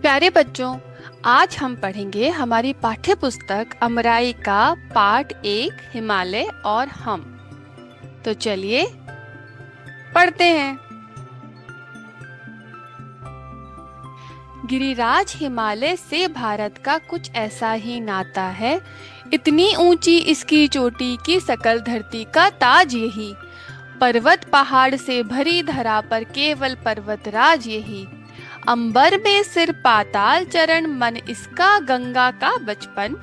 प्यारे बच्चों, आज हम पढ़ेंगे हमारी पाठ्य पुस्तक अमराई का पाठ 1 हिमालय और हम। तो चलिए पढ़ते हैं। गिरिराज हिमालय से भारत का कुछ ऐसा ही नाता है। इतनी ऊंची इसकी चोटी की सकल धरती का ताज यही। पर्वत पहाड़ से भरी धरा पर केवल पर्वतराज यही। अंबर में सिर पाताल चरण मन इसका गंगा का बचपन।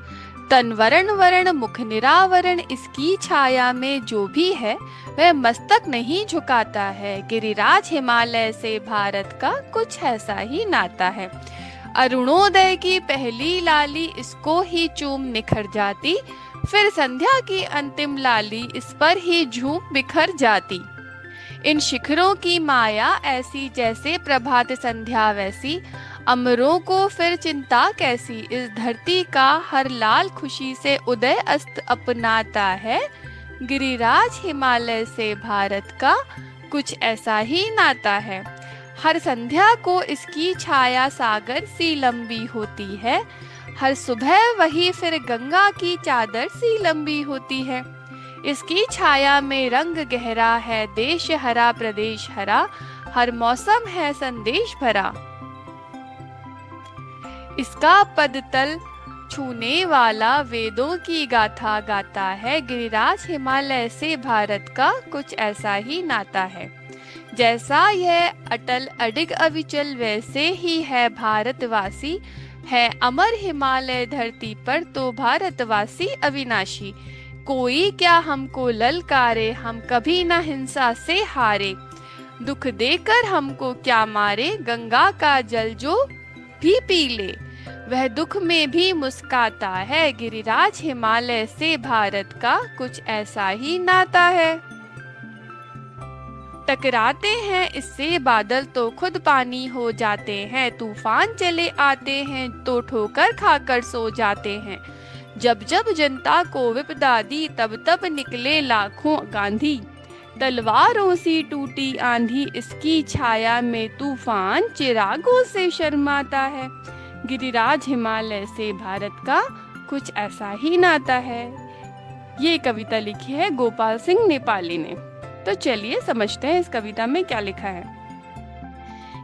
तन वरण वरण मुख निरावरण इसकी छाया में जो भी है वह मस्तक नहीं झुकाता है। गिरिराज हिमालय से भारत का कुछ ऐसा ही नाता है। अरुणोदय की पहली लाली इसको ही चूम निखर जाती। फिर संध्या की अंतिम लाली इस पर ही झूम बिखर जाती। इन शिखरों की माया ऐसी जैसे प्रभात संध्या वैसी। अमरों को फिर चिंता कैसी, इस धरती का हर लाल खुशी से उदय अस्त अपनाता है। गिरिराज हिमालय से भारत का कुछ ऐसा ही नाता है। हर संध्या को इसकी छाया सागर सी लंबी होती है। हर सुबह वही फिर गंगा की चादर सी लंबी होती है। इसकी छाया में रंग गहरा है, देश हरा प्रदेश हरा। हर मौसम है संदेश भरा। इसका पदतल छूने वाला वेदों की गाथा गाता है। गिरिराज हिमालय से भारत का कुछ ऐसा ही नाता है। जैसा यह अटल अडिग अविचल वैसे ही है भारतवासी। है अमर हिमालय धरती पर तो भारतवासी अविनाशी। कोई क्या हमको ललकारे, हम कभी न हिंसा से हारे। दुख देकर हमको क्या मारे, गंगा का जल जो भी पी ले वह दुख में भी मुस्काता है। गिरिराज हिमालय से भारत का कुछ ऐसा ही नाता है। टकराते हैं इससे बादल तो खुद पानी हो जाते हैं। तूफान चले आते हैं तो ठोकर खाकर सो जाते हैं। जब जब जनता को विपदा दी तब तब निकले लाखों गांधी। तलवारों सी टूटी आंधी इसकी छाया में तूफान चिरागों से शर्माता है। गिरिराज हिमालय से भारत का कुछ ऐसा ही नाता है। ये कविता लिखी है गोपाल सिंह नेपाली ने। तो चलिए समझते हैं इस कविता में क्या लिखा है।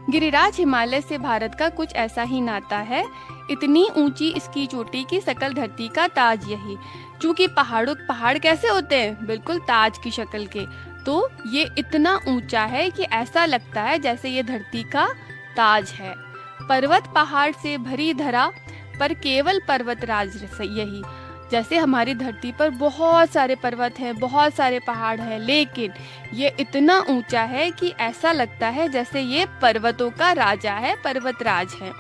गिरिराज हिमालय से भारत का कुछ ऐसा ही नाता है। इतनी ऊंची इसकी चोटी की सकल धरती का ताज यही। चूंकि पहाड़ कैसे होते हैं, बिल्कुल ताज की शक्ल के, तो ये इतना ऊंचा है कि ऐसा लगता है जैसे ये धरती का ताज है। पर्वत पहाड़ से भरी धरा पर केवल पर्वतराज यही। जैसे हमारी धरती पर बहुत सारे पर्वत हैं, बहुत सारे पहाड़ हैं, लेकिन ये इतना ऊंचा है कि ऐसा लगता है जैसे ये पर्वतों का राजा है, पर्वतराज है।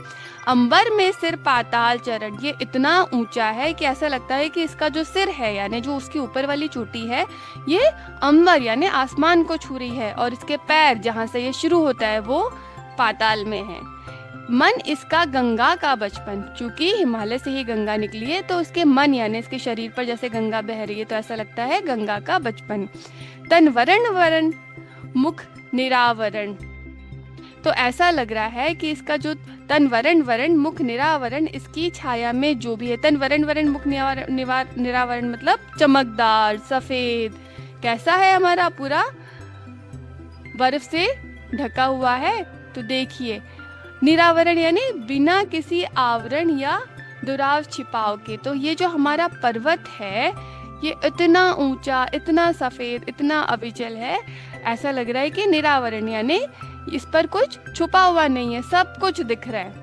अंबर में सिर पाताल चरण, ये इतना ऊंचा है कि ऐसा लगता है कि इसका जो सिर है यानी जो उसकी ऊपर वाली चोटी है ये अंबर यानी आसमान को छू रही है, और इसके पैर जहाँ से ये शुरू होता है वो पाताल में है। मन इसका गंगा का बचपन, चूंकि हिमालय से ही गंगा निकली है तो इसके मन यानी इसके शरीर पर जैसे गंगा बह रही है तो ऐसा लगता है गंगा का बचपन। तन वरण वरण मुख निरावरण, तो ऐसा लग रहा है कि इसका जो तन वरण वरण मुख निरावरण इसकी छाया में जो भी है। तन वरण वरण मुख निरावरण मतलब चमकदार सफेद, कैसा है हमारा पूरा बर्फ से ढका हुआ है। तो देखिए निरावरण यानी बिना किसी आवरण या दुराव छिपाव के। तो ये जो हमारा पर्वत है ये इतना ऊंचा, इतना सफेद, इतना अविचल है, ऐसा लग रहा है कि निरावरण यानी इस पर कुछ छुपा हुआ नहीं है, सब कुछ दिख रहा है।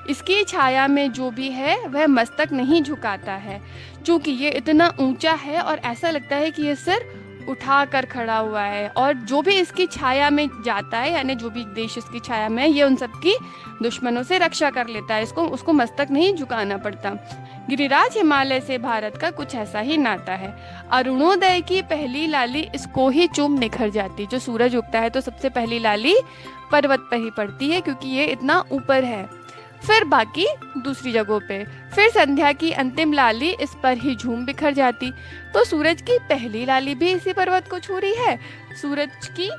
इसकी छाया में जो भी है वह मस्तक नहीं झुकाता है। क्योंकि ये इतना ऊंचा है और ऐसा लगता है कि ये सिर उठा कर खड़ा हुआ है, और जो भी इसकी छाया में जाता है यानी जो भी देश इसकी छाया में है ये उन सबकी दुश्मनों से रक्षा कर लेता है। उसको मस्तक नहीं झुकाना पड़ता। गिरिराज हिमालय से भारत का कुछ ऐसा ही नाता है। अरुणोदय की पहली लाली इसको ही चूम निखर जाती। जो सूरज उगता है तो सबसे पहली लाली पर्वत पर ही पड़ती है क्योंकि ये इतना ऊपर है। फिर बाकी दूसरी जगहों पे, फिर संध्या की अंतिम लाली इस पर ही झूम बिखर जाती। तो सूरज की पहली लाली भी इसी पर्वत को छू रही है, सूरज की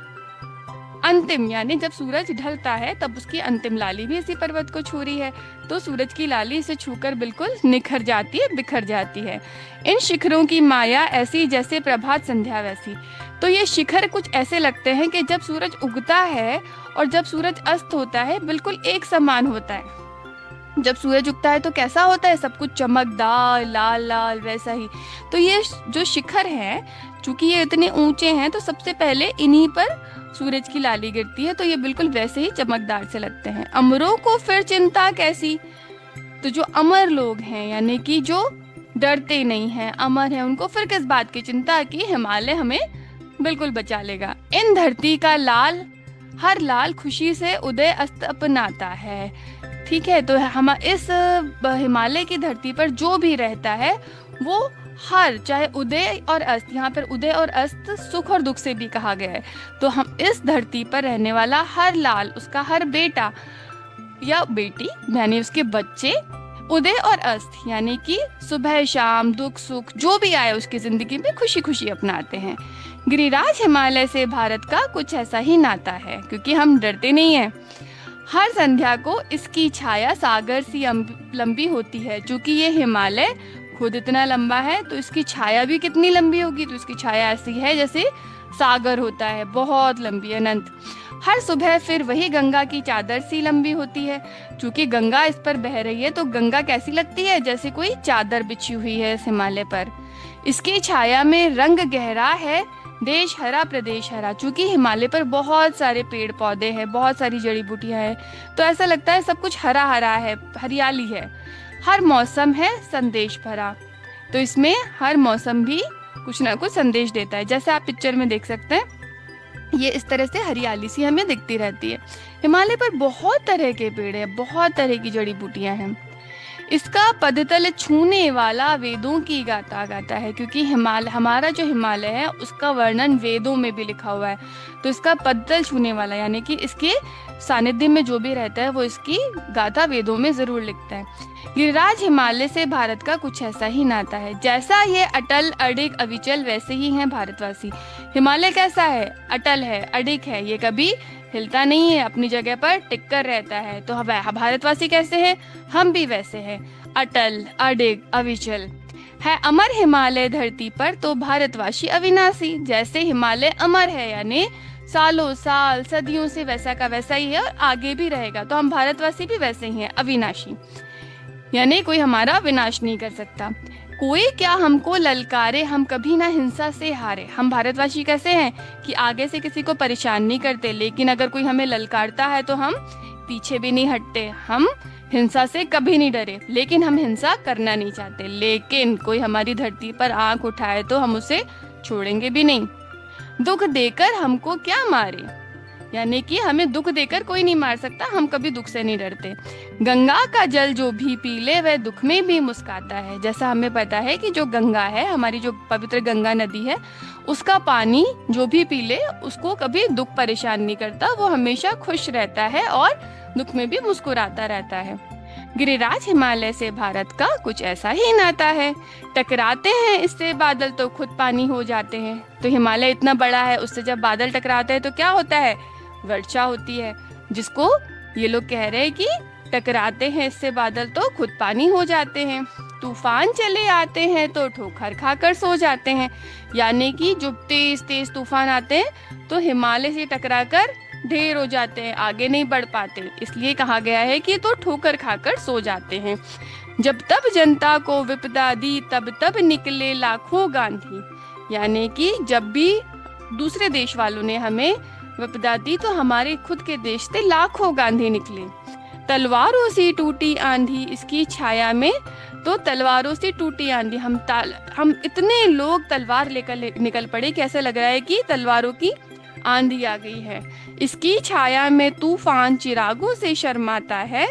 अंतिम यानी जब सूरज ढलता है तब उसकी अंतिम लाली भी इसी पर्वत को छू रही है, तो सूरज की लाली इसे छूकर बिल्कुल निखर जाती है, बिखर जाती है। इन शिखरों की माया ऐसी जैसे प्रभात संध्या वैसी। तो ये शिखर कुछ ऐसे लगते हैं कि जब सूरज उगता है और जब सूरज अस्त होता है बिल्कुल एक समान होता है। जब सूरज उगता है तो कैसा होता है, सब कुछ चमकदार लाल लाल वैसा ही। तो ये जो शिखर है, चूंकि ये इतने ऊंचे हैं तो सबसे पहले इन्हीं पर सूरज की लाली गिरती है, तो ये बिल्कुल वैसे ही चमकदार से लगते हैं। अमरों को फिर चिंता कैसी, तो जो अमर लोग हैं यानी कि जो डरते नहीं हैं, अमर हैं, उनको फिर किस बात की चिंता कि हिमालय हमें बिल्कुल बचा लेगा। इन धरती का लाल हर लाल खुशी से उदय अस्त अपनाता है। ठीक है, तो हम इस हिमालय की धरती पर जो भी रहता है वो हर, चाहे उदय और अस्त, यहाँ पर उदय और अस्त सुख और दुख से भी कहा गया है, तो हम इस धरती पर रहने वाला हर लाल, उसका हर बेटा या बेटी यानी उसके बच्चे उदय और अस्त यानी कि सुबह शाम दुख सुख जो भी आए उसकी जिंदगी में खुशी खुशी अपनाते हैं। गिरिराज हिमालय से भारत का कुछ ऐसा ही नाता है, क्योंकि हम डरते नहीं हैं। हर संध्या को इसकी छाया सागर सी लंबी होती है। चूंकि ये हिमालय खुद इतना लंबा है तो इसकी छाया भी कितनी लंबी होगी, तो इसकी छाया ऐसी है जैसे सागर होता है, बहुत लंबी अनंत। हर सुबह फिर वही गंगा की चादर सी लंबी होती है। चूंकि गंगा इस पर बह रही है तो गंगा कैसी लगती है, जैसे कोई चादर बिछी हुई है इस हिमालय पर। इसकी छाया में रंग गहरा है, देश हरा प्रदेश हरा। चूंकि हिमालय पर बहुत सारे पेड़ पौधे हैं, बहुत सारी जड़ी बूटियां हैं, तो ऐसा लगता है सब कुछ हरा हरा है, हरियाली है। हर मौसम है संदेश भरा, तो इसमें हर मौसम भी कुछ ना कुछ संदेश देता है। जैसे आप पिक्चर में देख सकते हैं, ये इस तरह से हरियाली सी हमें दिखती रहती है। हिमालय पर बहुत तरह के पेड़ हैं, बहुत तरह की जड़ी बूटियां हैं। इसका पदतल छूने वाला वेदों की गाथा गाता है, क्योंकि हमारा जो हिमालय है उसका वर्णन वेदों में भी लिखा हुआ है। तो इसका पदतल छूने वाला यानी कि इसके सानिध्य में जो भी रहता है वो इसकी गाथा वेदों में जरूर लिखता है। गिरिराज हिमालय से भारत का कुछ ऐसा ही नाता है। जैसा ये अटल अडिग अविचल वैसे ही हैं भारतवासी। हिमालय कैसा है, अटल है, अडिग है, ये कभी हिलता नहीं है, अपनी जगह पर टिक कर रहता है। तो भारतवासी कैसे हैं, हम भी वैसे हैं, अटल अडिग अविचल है। अमर हिमालय धरती पर तो भारतवासी अविनाशी। जैसे हिमालय अमर है यानी सालों साल सदियों से वैसा का वैसा ही है और आगे भी रहेगा, तो हम भारतवासी भी वैसे ही हैं, अविनाशी, यानी कोई हमारा विनाश नहीं कर सकता। कोई क्या हमको ललकारे, हम कभी ना हिंसा से हारे। हम भारतवासी कैसे हैं कि आगे से किसी को परेशान नहीं करते, लेकिन अगर कोई हमें ललकारता है तो हम पीछे भी नहीं हटते। हम हिंसा से कभी नहीं डरे, लेकिन हम हिंसा करना नहीं चाहते। लेकिन कोई हमारी धरती पर आंख उठाए तो हम उसे छोड़ेंगे भी नहीं। दुख देकर हमको क्या मारे, यानी कि हमें दुख देकर कोई नहीं मार सकता, हम कभी दुख से नहीं डरते। गंगा का जल जो भी पी ले वह दुख में भी मुस्काता है। जैसा हमें पता है कि जो गंगा है, हमारी जो पवित्र गंगा नदी है, उसका पानी जो भी पी ले उसको कभी दुख परेशान नहीं करता, वो हमेशा खुश रहता है और दुख में भी मुस्कुराता रहता है। गिरिराज हिमालय से भारत का कुछ ऐसा ही नाता है। टकराते हैं इससे बादल तो खुद पानी हो जाते हैं। तो हिमालय इतना बड़ा है, उससे जब बादल टकराते हैं तो क्या होता है, वर्षा होती है, जिसको ये लोग कह रहे हैं कि टकराते हैं इससे बादल तो खुद पानी हो जाते हैं। तूफान चले आते हैं तो ठोकर खाकर सो जाते हैं, यानी कि जो तेज तेज तूफान आते हैं तो हिमालय से टकराकर ढेर हो जाते हैं, आगे नहीं बढ़ पाते, इसलिए कहा गया है कि तो ठोकर खाकर सो जाते हैं। जब तब जनता को विपदा दी तब तब निकले लाखों गांधी, यानी कि जब भी दूसरे देश वालों ने हमें विपदा दी तो हमारे खुद के देश से लाखों गांधी निकले। तलवारों से टूटी आंधी इसकी छाया में, तो तलवारों से टूटी आंधी, हम इतने लोग तलवार लेकर निकल पड़े कि ऐसा लग रहा है कि तलवारों की आंधी आ गई है। इसकी छाया में तूफान चिरागों से शर्माता है।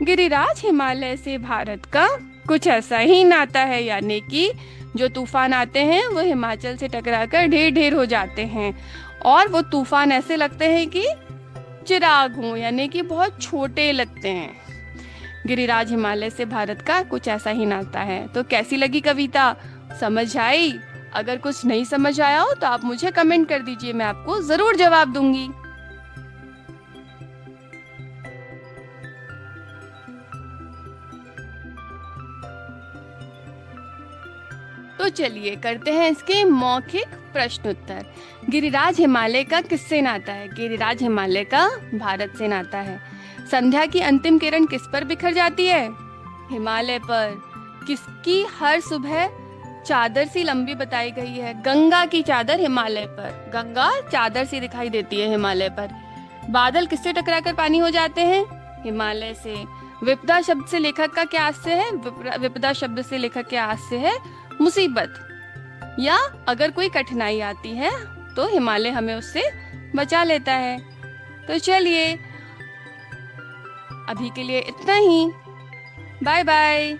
गिरिराज हिमालय से भारत का कुछ ऐसा ही नाता है, यानी कि जो तूफान आते हैं वो हिमाचल से टकराकर ढेर ढेर हो जाते हैं, और वो तूफान ऐसे लगते हैं कि चिराग हों, यानी कि बहुत छोटे लगते हैं। गिरिराज हिमालय से भारत का कुछ ऐसा ही नाता है। तो कैसी लगी कविता, समझ आई? अगर कुछ नहीं समझ आया हो तो आप मुझे कमेंट कर दीजिए, मैं आपको जरूर जवाब दूंगी। तो चलिए करते हैं इसके मौखिक प्रश्न उत्तर। गिरिराज हिमालय का किससे नाता है? गिरिराज हिमालय का भारत से नाता है। संध्या की अंतिम किरण किस पर बिखर जाती है? हिमालय पर। किसकी हर सुबह चादर सी लंबी बताई गई है? गंगा की चादर हिमालय पर। गंगा चादर सी दिखाई देती है हिमालय पर। बादल किससे टकराकर पानी हो जाते हैं? हिमालय से। विपदा शब्द से लेखक का क्या आशय है? विपदा शब्द से लेखक के आशय है मुसीबत, या अगर कोई कठिनाई आती है तो हिमालय हमें उससे बचा लेता है। तो चलिए अभी के लिए इतना ही। Bye bye.